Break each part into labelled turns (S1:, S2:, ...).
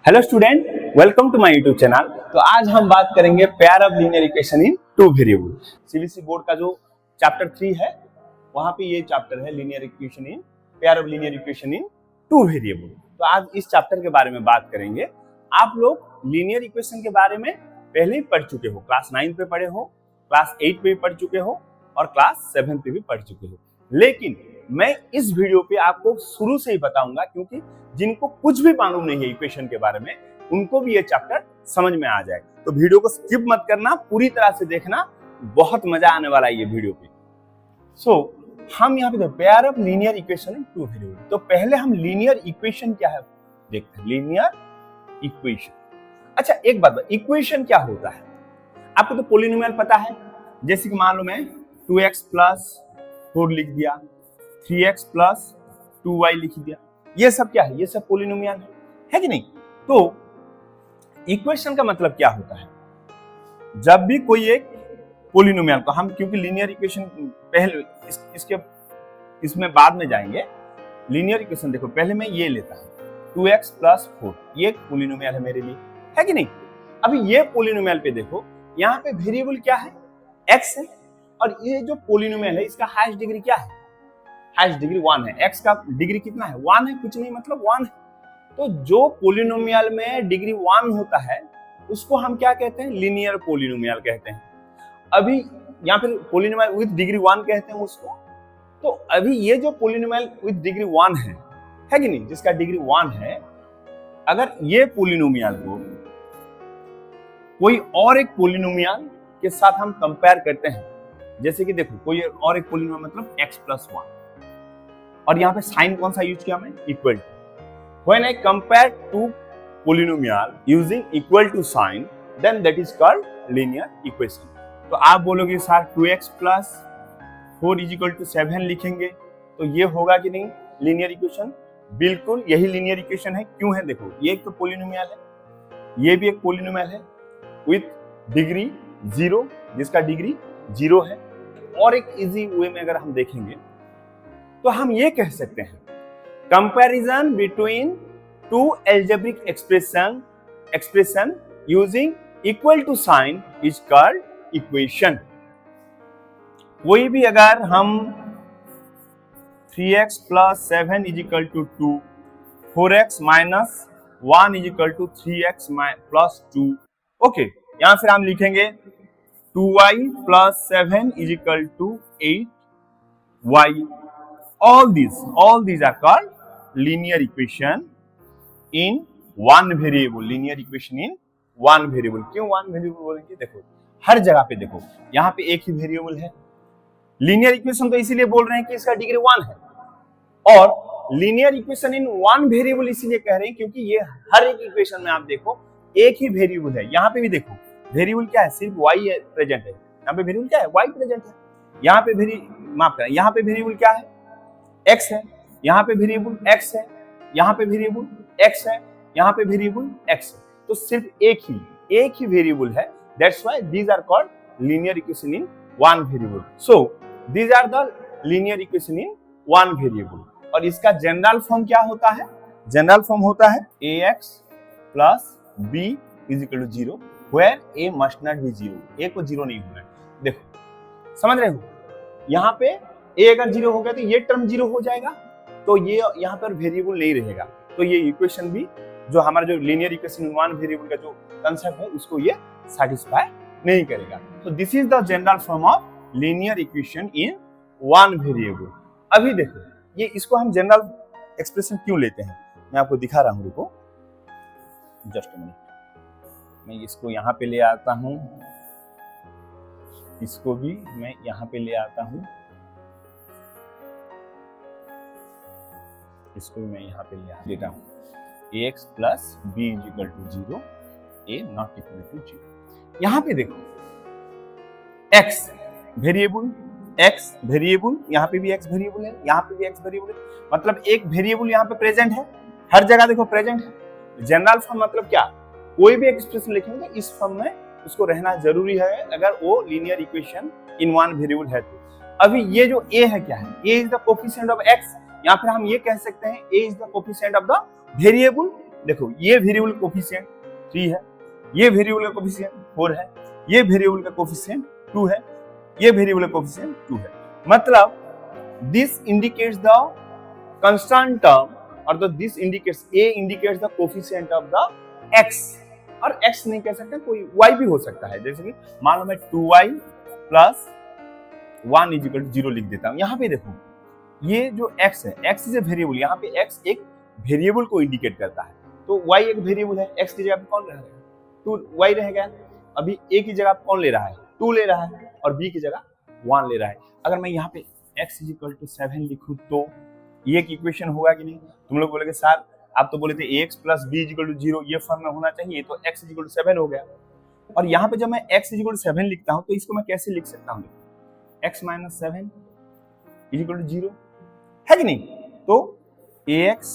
S1: Hello student, welcome to my YouTube channel. तो आज हम बात करेंगे pair of linear equation in two variable. CBSE board का जो चैप्टर 3 है वहां पे ये चैप्टर है linear equation in pair of linear equation in two variable. तो आज इस चैप्टर के बारे में बात करेंगे। आप लोग लीनियर इक्वेशन के बारे में पहले ही पढ़ चुके हो, क्लास 9 पे पढ़े हो, क्लास 8 पे भी पढ़ चुके हो और क्लास 7 पे भी पढ़ चुके हो। लेकिन मैं इस वीडियो पे आपको शुरू से ही बताऊंगा, क्योंकि जिनको कुछ भी मालूम नहीं है इक्वेशन के बारे में उनको भी ये चैप्टर समझ में आ जाएगा। तो वीडियो को स्किप मत करना, पूरी तरह से देखना, बहुत मजा आने वाला है ये वीडियो पे। हम यहाँ पे pair of linear equation in two variable. तो पहले हम लीनियर इक्वेशन क्या है देखते हैं। लीनियर इक्वेशन, अच्छा एक बात, इक्वेशन क्या होता है? आपको तो पॉलिनोमियल पता है, जैसे कि मान लो मैं 2x + 4 लिख दिया, 3x + 2y लिख दिया, ये सब क्या है? ये सब पॉलिनोमियल है कि नहीं? तो इक्वेशन का मतलब क्या होता है? जब भी कोई एक पॉलिनोमियल को हम, क्योंकि लीनियर इक्वेशन पहले इसमें बाद में जाएंगे। लीनियर इक्वेशन देखो, पहले मैं ये लेता हूं 2x + 4, ये एक पॉलिनोमियल है मेरे लिए, है कि नहीं? अभी ये पॉलिनोमियल पे देखो, यहाँ पे वेरिएबल क्या है? x है, और ये जो पॉलिनोमियल है इसका हाईएस्ट डिग्री क्या है? हाईएस्ट डिग्री 1 है। x का डिग्री कितना है? 1 है, कुछ नहीं, मतलब 1 है। तो जो पॉलिनोमियल में डिग्री 1 होता है उसको हम क्या कहते हैं? लीनियर पॉलिनोमियल कहते हैं। अभी यहाँ पे पॉलिनोमियल विद डिग्री 1 कहते हैं उसको। तो अभी ये जो पॉलिनोमियल विद डिग्री 1 है कि नहीं, जिसका डिग्री 1 है, अगर ये पॉलिनोमियल को कोई और एक पॉलिनोमियल के साथ हम कंपेयर करते हैं, जैसे कि देखो कोई और एक पॉलिनोमियल मतलब x + 1, और यहाँ पे साइन कौन सा यूज किया मैं? Equal to. When I compare two polynomial using equal to sign, then that is called linear equation. तो आप बोलोगे सर 2x + 4 = 7 लिखेंगे तो ये होगा कि नहीं लीनियर इक्वेशन? बिल्कुल यही लीनियर इक्वेशन है। क्यों है? देखो, ये एक तो पॉलिनोमियल है, ये भी एक पॉलिनोमियल है विथ डिग्री 0, जिसका डिग्री 0 है। और एक इजी वे में अगर हम देखेंगे तो हम ये कह सकते हैं, comparison between two algebraic expression using equal to sign is called equation. कोई भी अगर हम 3x + 7 = 2, 4x - 1 = 3x + 2, ओके, यहां फिर हम लिखेंगे 2y + 7 = 8y. All these are called linear equation in one variable. Linear equation in one variable. क्यों one variable बोलेंगे? देखो हर जगह पे देखो, यहाँ पे एक ही वेरिएबल है। लीनियर इक्वेशन तो इसीलिए बोल रहे हैं कि इसका डिग्री 1 है, और linear equation in one variable इसीलिए कह रहे हैं क्योंकि ये हर एक इक्वेशन में आप देखो एक ही वेरिएबल है। यहाँ पे भी देखो वेरिएबल क्या है? सिर्फ y प्रेजेंट है। यहाँ पे वेरिएबल क्या है? y प्रेजेंट है। यहाँ पे माफ करें, यहाँ पे वेरिएबल क्या है? x है। यहाँ पे वेरिएबल x है, यहाँ पे वेरिएबल x है, यहाँ पे वेरिएबल x है। तो सिर्फ एक ही वेरिएबल है। That's why these are called linear equation in one variable. So these are the linear equation in one variable. और इसका जनरल फॉर्म क्या होता है? जनरल फॉर्म होता है ax + b = 0, where a must not be 0. a को 0 नहीं होना है। देखो समझ रहे हो, यहाँ पे a अगर 0 हो गया तो ये टर्म 0 हो जाएगा, तो ये यहाँ पर वेरिएबल नहीं रहेगा। तो ये इक्वेशन भी, जो हमारा जो लीनियर इक्वेशन वन वेरिएबल का जो कंसेप्ट है, उसको ये सैटिस्फाई नहीं करेगा। तो this is the general form of linear equation in one variable. अभी देखो, ये इसको हम जनरल एक्सप्रेशन क्यों लेते हैं, मैं आपको दिखा रहा हूं। रुको जस्ट अ मिनट, मैं इसको यहाँ पे ले आता हूं, इसको भी मैं यहाँ पे ले आता हूं, इसको मैं यहाँ पे ले देता हूँ। ax + b = 0, a not equal to 0। यहाँ पे देखो x वेरिएबल, यहाँ पे भी x वेरिएबल है, यहाँ पे भी x वेरिएबल है, मतलब एक वेरिएबल यहाँ पे प्रेजेंट है। हर जगह देखो प्रेजेंट है। जनरल फॉर्म मतलब क्या? कोई भी एक्सप्रेशन लिखेंगे इस फॉर्म में उसको रहना जरूरी है अगर वो linear equation in one variable है तो। अभी ये जो a है क्या है? a is the coefficient of x, या फिर हम ये कह सकते हैं a is the coefficient of the variable देखो ये वेरिएबल कोफिशिएंट 3 है, ये वेरिएबल का कोफिशिएंट 4 है, ये वेरिएबल का कोफिशिएंट 2 है, ये वेरिएबल का कोफिशिएंट 2 है। मतलब this indicates the constant term और the this indicates A indicates the coefficient of the x, और x नहीं कह सकते, कोई y भी हो सकता है। जैसे कि मान लो मैं 2y plus 1 is equal to 0 लिख देता हूं। यहाँ पे देखो ये जो x है, x इज ए वेरिएबल, यहाँ पे x एक वेरिएबल को इंडिकेट करता है, तो y एक वेरिएबल है, x की जगह पे कौन रहेगा, 2y रहेगा। अभी a की जगह कौन ले रहा है, 2 ले रहा है, और b की जगह 1 ले रहा है। अगर मैं यहाँ पे x इज इक्वल टू 7 लिखूं तो ये एक इक्वेशन होगा कि नहीं? तुम लोग बोलेगे सर आप तो बोले थे ax plus b is equal to 0 ये फॉर्म में होना चाहिए, तो x इज इक्वल टू 7 हो गया। और यहाँ पे जब मैं x इज इक्वल टू 7 लिखता हूँ तो इसको मैं कैसे लिख सकता हूँ, x minus 7 is equal to 0 है कि नहीं? तो ax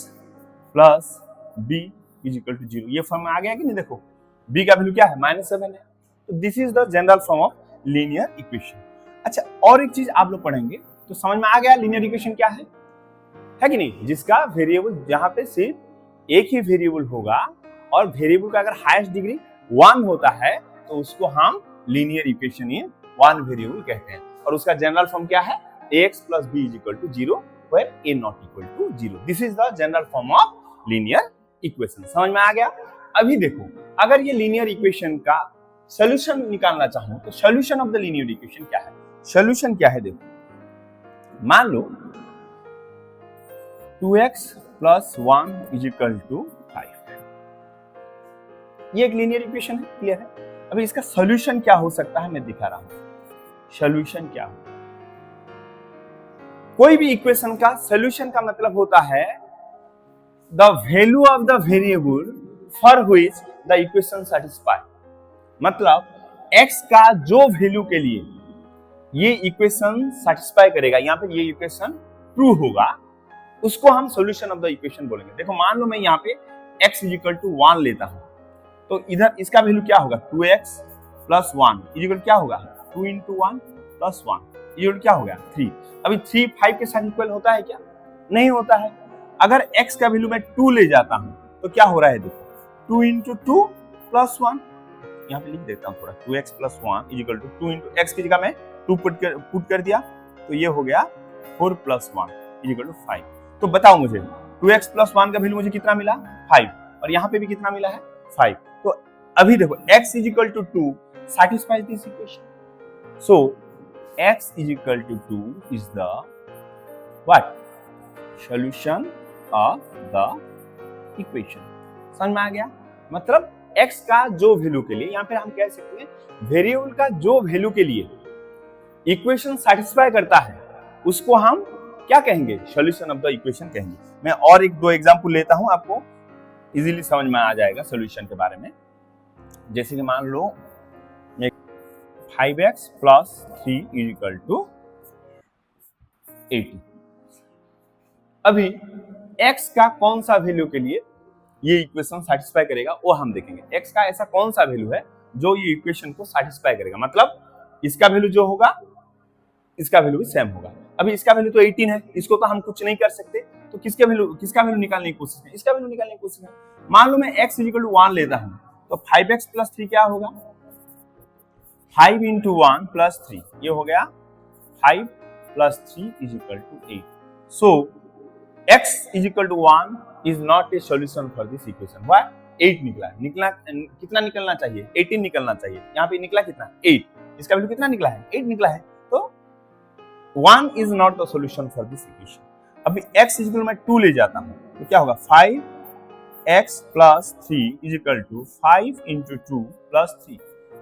S1: plus b is equal to 0 ये फॉर्म में आ गया कि नहीं? देखो b का वैल्यू क्या है, -7 है। तो this is the general form of linear equation. अच्छा, और एक चीज आप लोग पढ़ेंगे तो समझ में आ गया लीनियर इक्वेशन क्या है कि नहीं? जिसका वेरिएबल जहां पे सिर्फ एक ही वेरिएबल होगा और वेरिएबल का अगर हाईएस्ट डिग्री 1 होता है तो उसको हम linear equation in one variable कहते हैं। और उसका जनरल फॉर्म क्या है, ax plus b is equal to 0 where a not equal to 0। This is the general form of linear equation. समझ में आ गया? अभी देखो अगर ये लीनियर इक्वेशन का सोल्यूशन निकालना चाहूं तो solution of the linear equation क्या है? सोल्यूशन क्या है? देखो मान लो 2x plus 1 is equal to 5, ये एक लीनियर इक्वेशन है, क्लियर है? अभी इसका सोल्यूशन क्या हो सकता है मैं दिखा रहा हूं। सोल्यूशन क्या हो, कोई भी इक्वेशन का सोल्यूशन का मतलब होता है the value of the variable for which the equation satisfy. मतलब x का जो वैल्यू के लिए ये इक्वेशन सैटिस्फाई करेगा, यहाँ पे ये इक्वेशन ट्रू होगा, उसको हम सॉल्यूशन ऑफ द इक्वेशन बोलेंगे। देखो मान लो मैं यहाँ पे x इज इक्वल टू 1 लेता हूं तो इधर इसका वैल्यू क्या होगा, 2x प्लस 1 इज इक्वल क्या होगा, 2 इंटू 1 प्लस 1 इज इक्वल क्या हो गया 3। अभी 3 5 के साथ इक्वल होता है क्या? नहीं होता है। अगर x का वैल्यू मैं 2 ले जाता हूं तो क्या हो रहा है, देखो 2 इंटू 2 प्लस 1, यहाँ पे लिख देता हूँ थोड़ा, 2x plus 1 is equal to 2 into x की जगह में 2 पुट कर दिया तो ये हो गया 4 प्लस 1 इज इक्वल टू 5। तो बताओ मुझे 2x प्लस 1 का वैल्यू मुझे कितना मिला, 5, और यहाँ पे भी कितना मिला है, 5। तो अभी देखो x is equal to 2 satisfies this equation, so x is equal to 2 is the what, solution of the equation। समझ में आ गया? मतलब x का जो वैल्यू के लिए, यहाँ पे हम कह सकते हैं वेरिएबल का जो वैल्यू के लिए इक्वेशन सैटिस्फाई करता है उसको हम क्या कहेंगे, सॉल्यूशन ऑफ द इक्वेशन कहेंगे। मैं और एक दो एग्जांपल लेता हूं, आपको इजीली समझ में आ जाएगा सॉल्यूशन के बारे में। जैसे कि मान लो 5x plus 3 is equal to 80। अभी x का कौन सा वैल्यू के लिए ये इक्वेशन सैटिस्फाई करेगा वो हम देखेंगे। x का ऐसा कौन सा वैल्यू है जो ये इक्वेशन को सैटिस्फाई करेगा, मतलब इसका वैल्यू जो होगा इसका वैल्यू भी सेम होगा। अभी इसका वैल्यू तो 18 है, इसको तो हम कुछ नहीं कर सकते, तो किसका वैल्यू निकालने की कोशिश करें, इसका वैल्यू निकालने की कोशिश करें। मान लो मैं x इक्वल टू 1 लेता हूं तो 5x प्लस 3 क्या होगा, 5 इंटू 1 प्लस 3 ये हो गया 5 plus 3 is equal to 8। So x is equal to 1 is not a solution for this equation. Why? 8 निकला कितना निकलना चाहिए, 18 निकलना चाहिए, यहाँ पे निकला कितना, 8। इसका वैल्यू कितना निकला है, 8 निकला है, तो 1 is not the solution for this equation। अभी x इक्वल मैं 2 ले जाता हूं तो क्या होगा, 5x plus 3 is equal to 5 into 2 plus 3,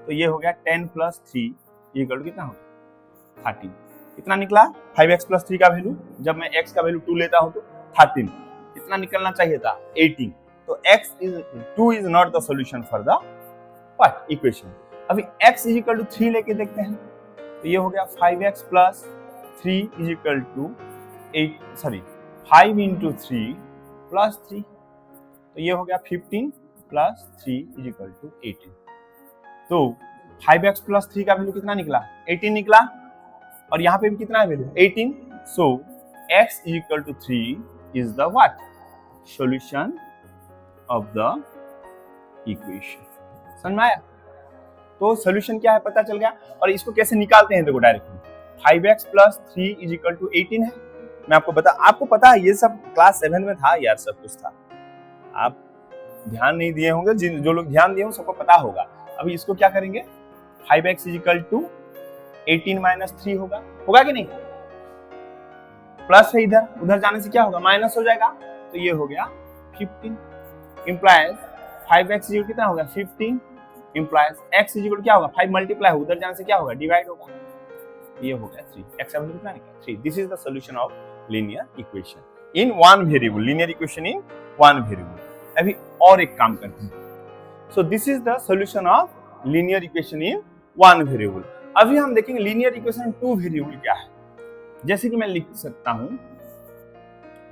S1: तो ये हो गया 10 प्लस 3 इक्वल टू कितना होगा 13। कितना निकला, 5x प्लस 3 का वैल्यू, जब मैं x का वैल्यू 2 लेता हूं तो 13, कितना निकलना चाहिए था 18। तो x is not the solution for the what equation। अभी x इज इक्वल टू 3 लेके देखते हैं तो ये हो गया 5x plus 3 is equal to 5 into 3 plus 3, तो ये हो गया 15 प्लस 3 इज इक्वल टू 18। तो 5x प्लस 3 का वैल्यू कितना निकला, 18 निकला, और यहाँ पे भी कितना है value 18। So x is equal to 3 is the what, solution of the equation. समझ में आया? तो सोल्यूशन क्या है पता चल गया। और इसको कैसे निकालते हैं देखो directly, 5x plus 3 is equal to 18 है। मैं आपको पता है ये सब क्लास 7 में था यार, सब कुछ था। आप ध्यान नहीं दिए होंगे, जो लोग ध्यान दिए होंगे सबको पता होगा। अभी इसको क्या करेंगे, 5x is equal to 18 minus 3 होगा कि नहीं? प्लस है इधर, उधर जाने से क्या होगा, माइनस हो जाएगा। तो ये हो गया 15 इंप्लाइज 5x इक्वल कितना होगा 15 इंप्लाइज x इक्वल क्या होगा 5 मल्टीप्लाई उधर जाने से क्या होगा डिवाइड होगा, ये हो गया 3। x का वैल्यू कितना निकला 3। This is the solution of linear equation in one variable, linear equation in one variable. अभी और एक काम करते हैं। So this is the solution of linear equation in one variable. अभी हम देखेंगे linear equation in two variable क्या है। जैसे कि मैं लिख सकता हूं,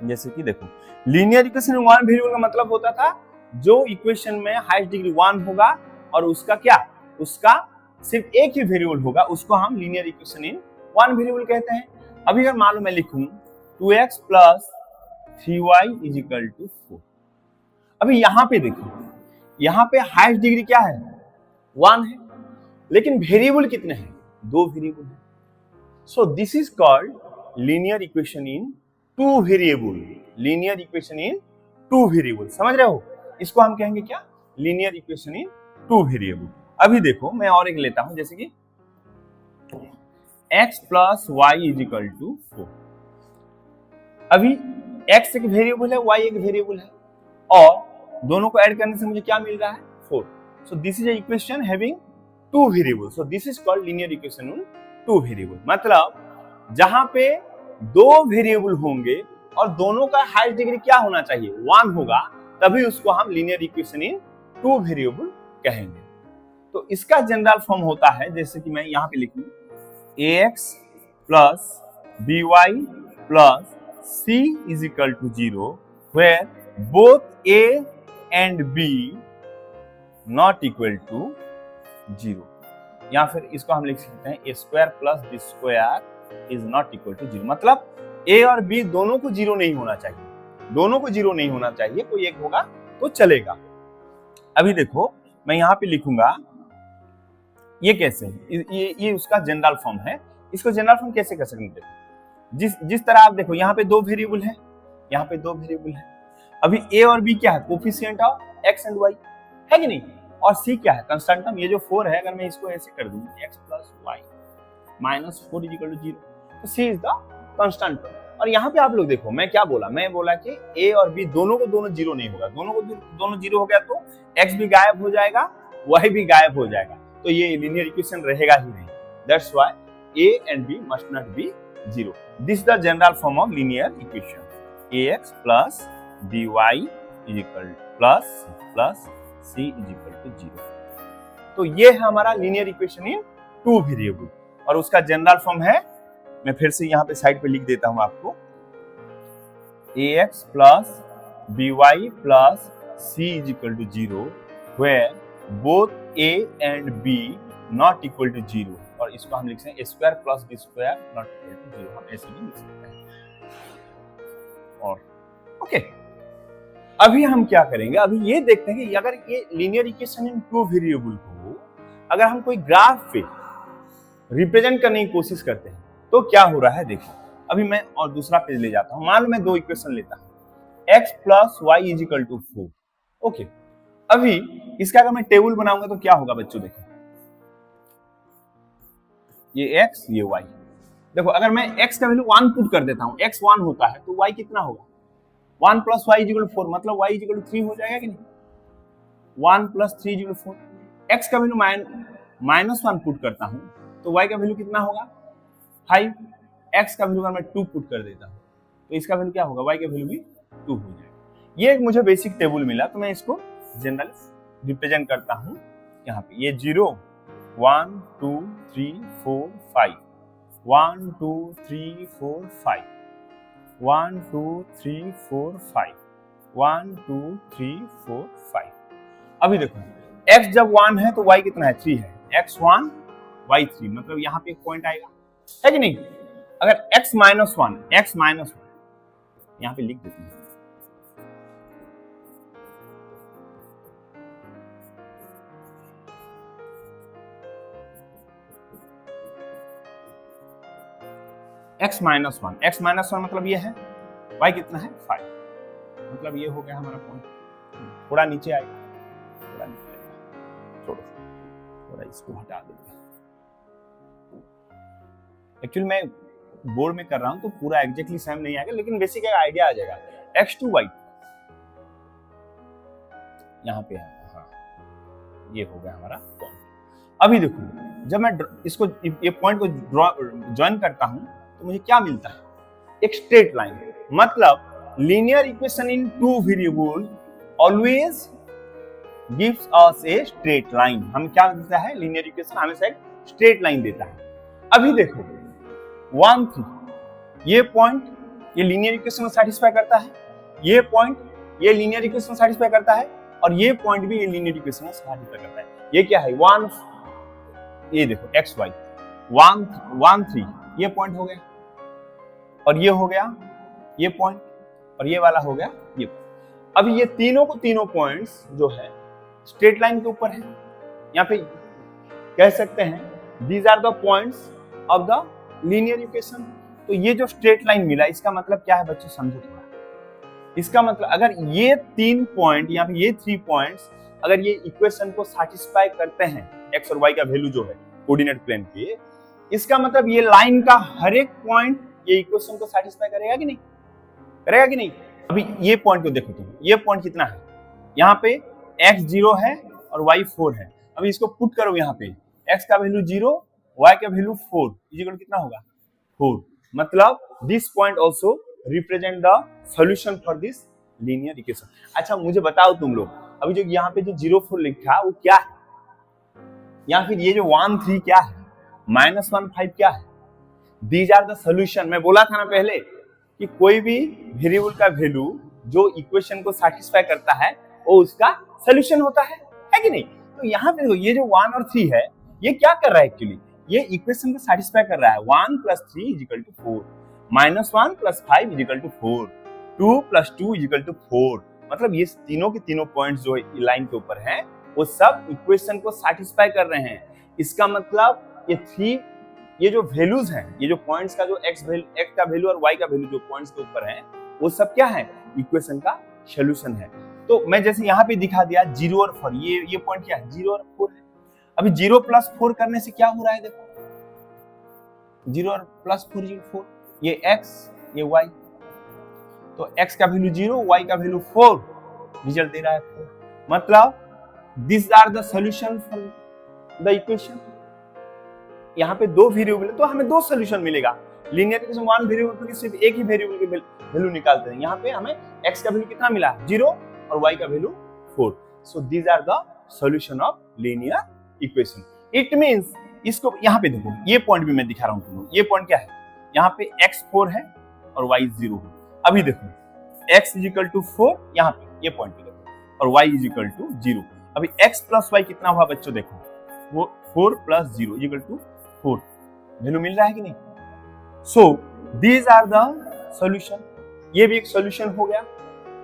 S1: जैसे कि देखो linear equation in one variable का मतलब होता था जो इक्वेशन में हाईएस्ट डिग्री 1 होगा और उसका क्या, उसका सिर्फ एक ही वेरिएबल होगा, उसको हम linear equation in one variable कहते हैं। अभी अगर मान लो मैं लिखूं 2x plus 3y is equal to 4। अभी यहां पे देखो, यहां पे हाईएस्ट डिग्री क्या है 1 है, लेकिन वेरिएबल कितने हैं, 2 वेरिएबल है। So this is called linear equation in two variable, linear equation in two variable. समझ रहे हो? इसको हम कहेंगे क्या, linear equation in two variable. अभी देखो मैं और एक लेता हूं, जैसे कि x plus Y is equal to 4। अभी x एक वेरिएबल है, y एक वेरिएबल है, और दोनों को ऐड करने से मुझे क्या मिल रहा है 4। So this is a equation having two variable. So this is called linear equation in two variable. मतलब जहां पे दो वेरिएबल होंगे और दोनों का हाईएस्ट डिग्री क्या होना चाहिए 1 होगा, तभी उसको हम linear equation in two variable कहेंगे। तो इसका जनरल फॉर्म होता है, जैसे कि मैं यहां पे लिखूं ax plus by plus c is equal to 0 where both a and b not equal to 0। या फिर इसको हम लिख सकते हैं a square plus b square is not equal to 0। मतलब a और b दोनों को 0 नहीं होना चाहिए, दोनों को 0 नहीं होना चाहिए, कोई एक होगा तो चलेगा। अभी देखो मैं यहां पे लिखूंगा, ये कैसे है, ये उसका जनरल फॉर्म है। इसको जनरल फॉर्म कैसे कर सकते हैं, जिस तरह आप देखो यहाँ पे दो वेरिएबल है, यहाँ पे दो वेरिएबल है। अभी a और b क्या है, coefficient of x and y है कि नहीं, और c क्या है, कंस्टेंट। ये जो 4 है, अगर मैं इसको ऐसे कर दूं x plus y minus 4 is equal to 0, तो c इज द कंस्टेंट। और यहाँ पे आप लोग देखो मैं क्या बोला, मैं बोला कि a और b दोनों को दोनों 0 नहीं होगा, दोनों 0 हो गया तो x भी गायब हो जाएगा, y भी गायब हो जाएगा, तो ये लीनियर इक्वेशन रहेगा ही नहीं। That's why a and b must not be 0। This is the general form of linear equation, ax plus by is equal plus c is equal to 0। तो ये है हमारा linear equation in two variable, और उसका general form है, मैं फिर से यहाँ पे साइड पे लिख देता हूँ आपको, ax plus by plus c is equal to 0 where both a and b not equal to 0। और इसको हम लिख सकते हैं a square plus b square not equal to 0, हम ऐसे भी लिख सकते हैं। और ओके, अभी हम क्या करेंगे, अभी ये देखते हैं कि अगर ये linear equation in two variable को अगर हम कोई ग्राफ पे रिप्रेजेंट करने की कोशिश करते हैं तो क्या हो रहा है। देखो अभी मैं और दूसरा पेज ले जाता हूं, मान लो मैं दो इक्वेशन लेता हूं, x plus Y is equal to 4। Okay, अभी इसका अगर मैं टेबल बनाऊंगा तो क्या होगा बच्चों, देखो ये x ये y। देखो अगर मैं x का वैल्यू 1 पुट कर देता हूं, x 1 होता है तो y कितना होगा, 1 plus Y is equal to 4, मतलब y इज इक्वल टू 3 हो जाएगा कि नहीं, 1 plus 3 is equal to 4। x का वैल्यू -1 पुट करता हूं तो y का वैल्यू कितना होगा 5। x का वैल्यू अगर मैं 2 पुट कर देता हूं तो इसका वैल्यू क्या होगा, y का वैल्यू भी 2 हो जाएगा। ये एक मुझे बेसिक टेबल मिला, तो मैं इसको जनरल रिप्रेजेंट करता हूं। यहाँ पे ये 0 1 2 3 4 5 1 2 3 4 5 1 2 3 4 5 1 2 3 4 5। अभी देखो x जब 1 है तो y कितना है 3 है, x 1 y 3, मतलब यहाँ पे एक पॉइंट आएगा, है कि नहीं। अगर x माइनस 1 यहाँ पे लिख देते हैं, x minus one, x minus one मतलब ये है, y कितना है 5, मतलब ये हो गया हमारा पॉइंट। थोड़ा नीचे आएगा, थोड़ा नीचे आएगा, छोड़ो थोड़ा इसको हटा देंगे। एक्चुअली मैं बोर्ड में कर रहा हूं तो पूरा एग्जैक्टली सेम नहीं आएगा, लेकिन बेसिक एक आइडिया आ जाएगा। x टू y यहाँ पे है, हाँ ये हो गया हमारा पॉइंट। अभी देखो जब मैं इसको ये पॉइंट को ज्वाइन करता हूं तो मुझे क्या मिलता है, एक स्ट्रेट लाइन। मतलब linear equation in two variable always gives us a straight line. हम क्या देता है, लीनियर इक्वेशन हमेशा एक स्ट्रेट लाइन देता है। अभी देखो 1 3 ये पॉइंट ये लीनियर इक्वेशन को सैटिस्फाई करता है, ये पॉइंट ये लीनियर इक्वेशन को सैटिस्फाई करता है, और ये पॉइंट भी ये लीनियर इक्वेशन को सैटिस्फाई करता है। ये क्या है 1, ये देखो x y 1 1 3 ये पॉइंट हो गया, और ये हो गया ये पॉइंट, और ये वाला हो गया ये। अभी ये तीनों पॉइंट्स जो है स्ट्रेट लाइन के ऊपर है। यहाँ पे कह सकते हैं these are the points of the linear equation. तो ये जो स्ट्रेट लाइन मिला इसका मतलब क्या है बच्चों, समझो थोड़ा। इसका मतलब अगर ये 3 पॉइंट यहाँ पे ये 3 पॉइंट्स अगर ये इक्वेशन को सैटिस्फाई करते हैं, x और y का वैल्यू जो है कोऑर्डिनेट प्लेन पे, इसका मतलब ये लाइन का हर एक पॉइंट ये इक्वेशन को सैटिस्फाई करेगा कि नहीं, करेगा कि नहीं। अभी ये पॉइंट को देखो तुम, ये पॉइंट कितना है, यहाँ पे x 0 है और y 4 है। अभी इसको पुट करो, यहाँ पे x का वैल्यू 0, y का वैल्यू 4, इक्वल कितना होगा 4। मतलब this point also represent the solution for this linear equation. अच्छा मुझे बताओ तुम लोग, अभी जो यहाँ पे जो 0 4 लिखा है वो क्या है, या फिर ये जो 1 3 क्या है, -1 5 क्या है। These are the solution. मैं बोला था ना पहले कि कोई भी वेरिएबल का वैल्यू जो इक्वेशन को सैटिस्फाई करता है वो उसका सॉल्यूशन होता है कि नहीं। तो यहाँ पे देखो ये जो 1 और 3 है ये क्या कर रहा है, एक्चुअली ये इक्वेशन को सैटिस्फाई कर रहा है। 1 + 3 = 4, -1 + 5 = 4, 2 + 2 = 4। मतलब ये तीनों के तीनों पॉइंट्स जो लाइन के ऊपर हैं वो सब इक्वेशन को सैटिस्फाई कर रहे हैं। इसका मतलब ये 3 ये जो वैल्यूज हैं, ये जो पॉइंट्स का जो x का वैल्यू और y का वैल्यू जो पॉइंट्स के ऊपर हैं वो सब क्या है, इक्वेशन का सॉल्यूशन है। तो मैं जैसे यहाँ पे दिखा दिया 0 और 4, ये पॉइंट क्या है 0 और 4 है। अभी 0 + 4 करने से क्या हो रहा है, देखो 0 और +4 = 4, ये x ये y, तो x का वैल्यू 0 y का वैल्यू 4, रिजल्ट दे रहा है 4। मतलब this are the solution for the equation. यहाँ पे 2 वेरिएबल है तो हमें 2 सॉल्यूशन मिलेगा। लीनियर इक्वेशन 1 वेरिएबल पे सिर्फ एक ही वेरिएबल के वैल्यू निकालते हैं। यहाँ पे हमें x का वैल्यू कितना मिला 0 और y का value 4। So this are the solution of linear equation. It means इसको यहाँ पे देखो, ये पॉइंट भी मैं दिखा रहा हूँ तुमको। ये पॉइंट क्या है, यहाँ पे x 4 है और y 0 है। अभी देखो x = 4, यहाँ पे ये पॉइंट पे देखो, और y = 0। अभी x + y कितना हुआ बच्चों, देखो वो 4 + 0 = 4, वैल्यू मिल रहा है कि नहीं। So these are the solution. ये भी एक सॉल्यूशन हो गया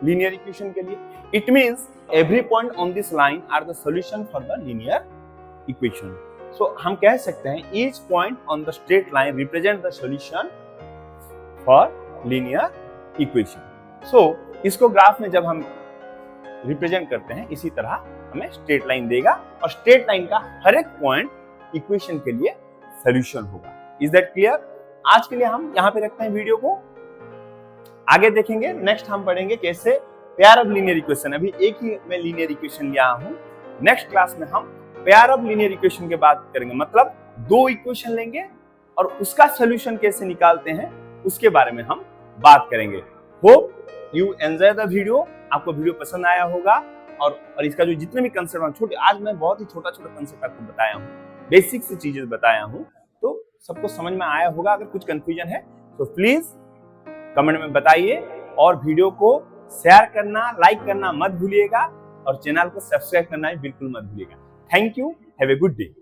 S1: लीनियर इक्वेशन के लिए। It means every point on this line are the solution for the linear equation. So हम कह सकते हैं each point on the straight line represent the solution for linear equation. So इसको graph में जब हम रिप्रेजेंट करते हैं इसी तरह हमें स्ट्रेट लाइन देगा, और स्ट्रेट लाइन का हर एक पॉइंट इक्वेशन के लिए सॉल्यूशन होगा। Is that clear. आज के लिए हम यहाँ पे रखते हैं वीडियो को, आगे देखेंगे। नेक्स्ट हम पढ़ेंगे कैसे पेयर ऑफ लीनियर इक्वेशन। अभी एक ही मैं लीनियर इक्वेशन लिया हूँ, नेक्स्ट क्लास में हम पेयर ऑफ लीनियर इक्वेशन की बात करेंगे। मतलब 2 इक्वेशन लेंगे और उसका सॉल्यूशन कैसे निकालते हैं उसके बारे में हम बात करेंगे। Hope you enjoy the video. आपको वीडियो पसंद आया होगा, और इसका जो जितने भी कंसेप्ट छोटे, आज मैं बहुत ही छोटा कंसेप्ट आपको बताया हूँ, बेसिक सी चीजें बताया हूँ, तो सबको समझ में आया होगा। अगर कुछ कंफ्यूजन है तो प्लीज कमेंट में बताइए, और वीडियो को शेयर करना, लाइक करना मत भूलिएगा, और चैनल को सब्सक्राइब करना भी बिल्कुल मत भूलिएगा। Thank you, have a good day.